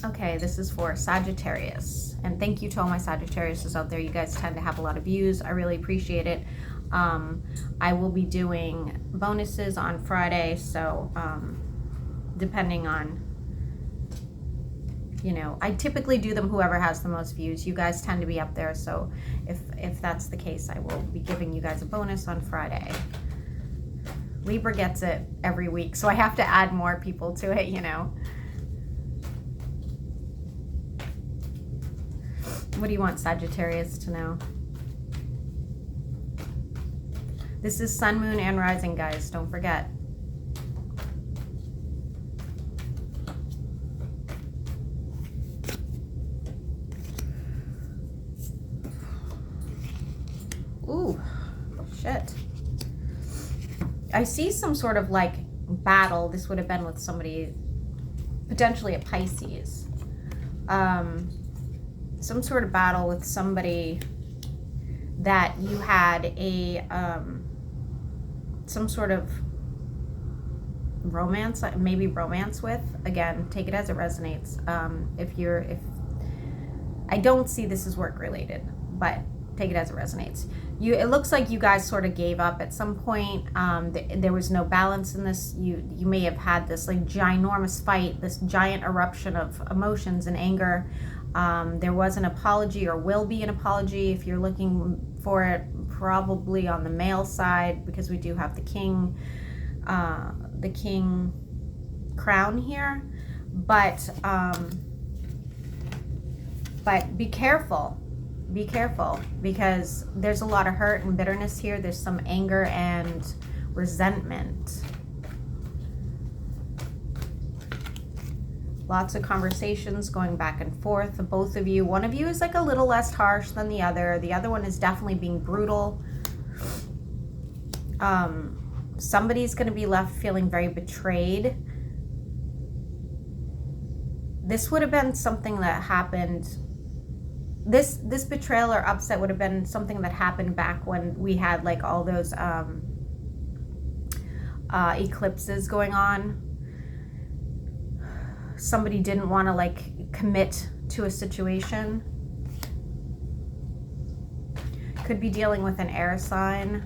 Okay, this is for Sagittarius. And thank you to all my Sagittariuses out there. You guys tend to have a lot of views. I really appreciate it. I will be doing bonuses on Friday, so depending on, you know, I typically do them whoever has the most views. You guys tend to be up there, so if that's the case, I will be giving you guys a bonus on Friday. Libra gets it every week, so I have to add more people to it, you know. What do you want Sagittarius to know? This is sun, moon, and rising, guys. Don't forget. Ooh, shit. I see some sort of like battle. This would have been with somebody, potentially a Pisces. Some sort of battle with somebody that you had a some sort of romance, maybe romance with. Again, take it as it resonates. If I don't see this as work related, but take it as it resonates. It looks like you guys sort of gave up at some point. There was no balance in this. You may have had this like ginormous fight, this giant eruption of emotions and anger. There was an apology, or will be an apology if you're looking for it, probably on the male side, because we do have the king crown here. But be careful. Be careful, because there's a lot of hurt and bitterness here. There's some anger and resentment. Lots of conversations going back and forth. Both of you, one of you is like a little less harsh than the other. The other one is definitely being brutal. Somebody's going to be left feeling very betrayed. This would have been something that happened. This betrayal or upset would have been something that happened back when we had like all those eclipses going on. Somebody didn't want to like commit to a situation. Could be dealing with an air sign.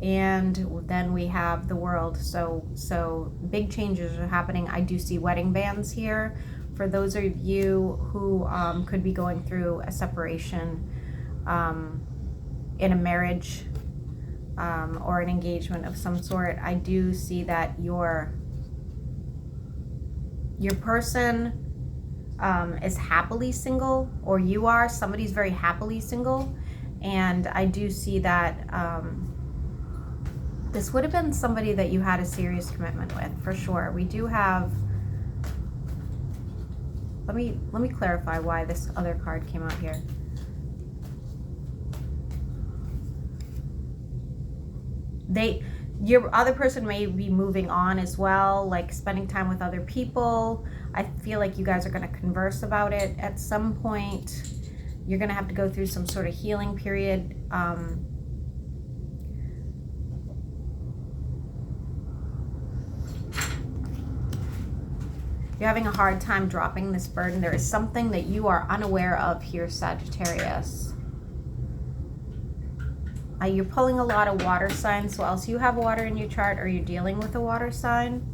And then we have the World. So big changes are happening. I do see wedding bands here for those of you who could be going through a separation in a marriage or an engagement of some sort. I do see that your person is happily single, or you are. Somebody's very happily single, and I do see that this would have been somebody that you had a serious commitment with, for sure. We do have, let me clarify why this other card came out here. Your other person may be moving on as well, like spending time with other people. I feel like you guys are going to converse about it at some point. You're going to have to go through some sort of healing period. You're having a hard time dropping this burden. There is something that you are unaware of here, Sagittarius. You're pulling a lot of water signs. So else you have water in your chart, or you're dealing with a water sign.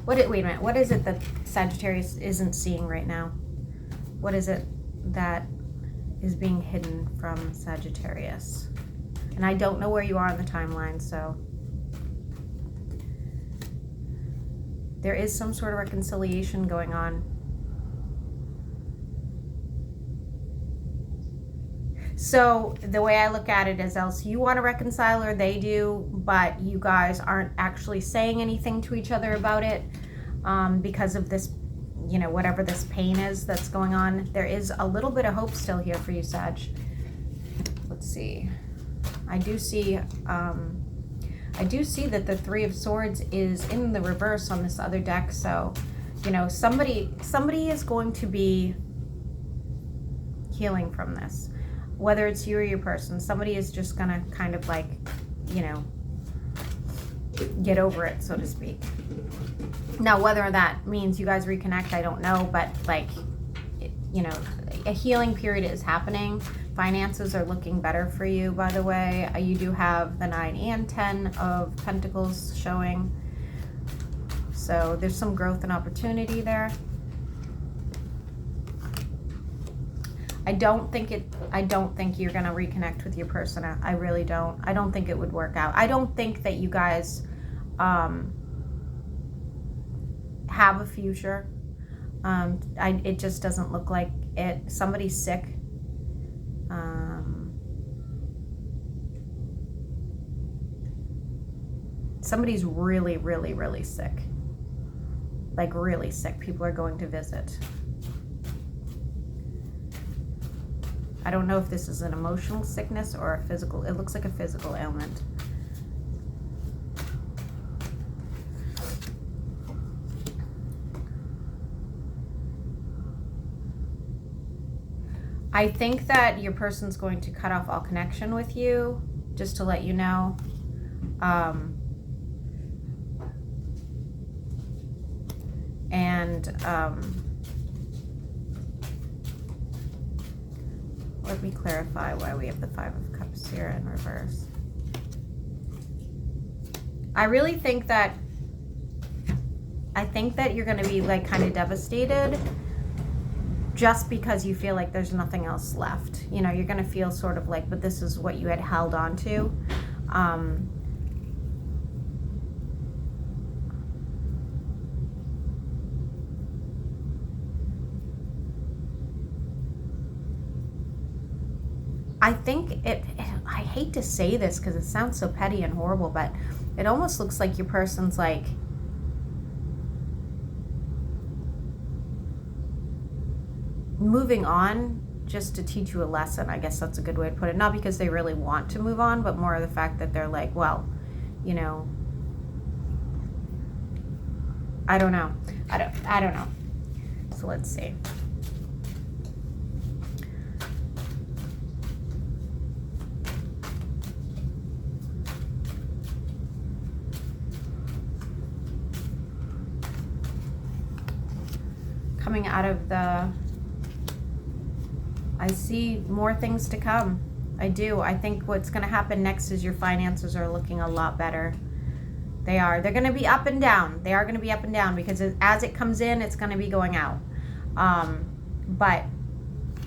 Wait a minute. What is it that Sagittarius isn't seeing right now? What is it that is being hidden from Sagittarius? And I don't know where you are on the timeline, so there is some sort of reconciliation going on. So the way I look at it is, else you want to reconcile, or they do, but you guys aren't actually saying anything to each other about it because of this, you know, whatever this pain is that's going on. There is a little bit of hope still here for you, Sag. Let's see. I do see that the Three of Swords is in the reverse on this other deck. So, you know, somebody is going to be healing from this. Whether it's you or your person, somebody is just gonna kind of like, you know, get over it, so to speak. Now, whether that means you guys reconnect, I don't know, but like, you know, a healing period is happening. Finances are looking better for you, by the way. You do have the 9 and 10 of Pentacles showing. So there's some growth and opportunity there. I don't think you're going to reconnect with your person. I really don't. I don't think it would work out. I don't think that you guys have a future. It just doesn't look like it. Somebody's sick. Somebody's really, really, really sick. Like really sick. People are going to visit. I don't know if this is an emotional sickness or a physical. It looks like a physical ailment. I think that your person's going to cut off all connection with you, just to let you know. Let me clarify why we have the 5 of Cups here in reverse. I really think that you're going to be like kind of devastated just because you feel like there's nothing else left. You know, you're going to feel sort of like, but this is what you had held on to. I think I hate to say this because it sounds so petty and horrible, but it almost looks like your person's like moving on just to teach you a lesson. I guess that's a good way to put it. Not because they really want to move on, but more of the fact that they're like, well, you know, I don't know. I don't know. So let's see. Coming out of I see more things to come. I do. I think what's going to happen next is your finances are looking a lot better. They are. They're going to be up and down. They are going to be up and down because as it comes in, it's going to be going out. But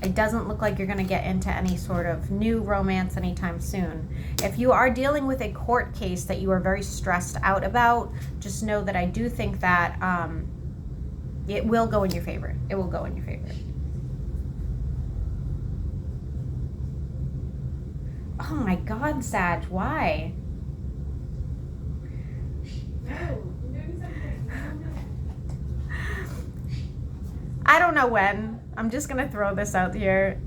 it doesn't look like you're going to get into any sort of new romance anytime soon. If you are dealing with a court case that you are very stressed out about, just know that I do think that it will go in your favor. It will go in your favor. Oh my God, Sag, why? I don't know when. I'm just going to throw this out here.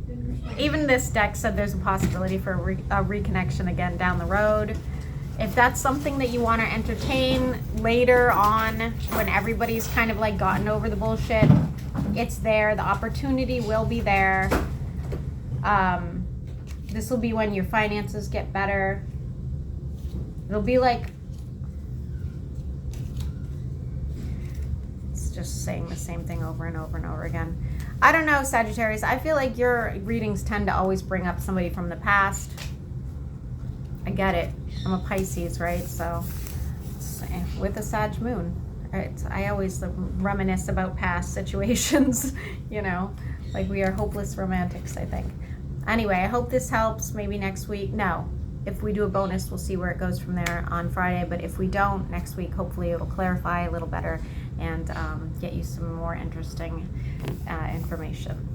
Even this deck said there's a possibility for a reconnection again down the road. If that's something that you want to entertain later on when everybody's kind of like gotten over the bullshit, it's there. The opportunity will be there. This will be when your finances get better. It'll be like, it's just saying the same thing over and over and over again. I don't know, Sagittarius. I feel like your readings tend to always bring up somebody from the past. I get it. I'm a Pisces, right? So with a Sag moon, right? I always reminisce about past situations, you know, like we are hopeless romantics, I think. Anyway, I hope this helps. Maybe next week. No, if we do a bonus, we'll see where it goes from there on Friday. But if we don't, next week, hopefully it'll clarify a little better and get you some more interesting information.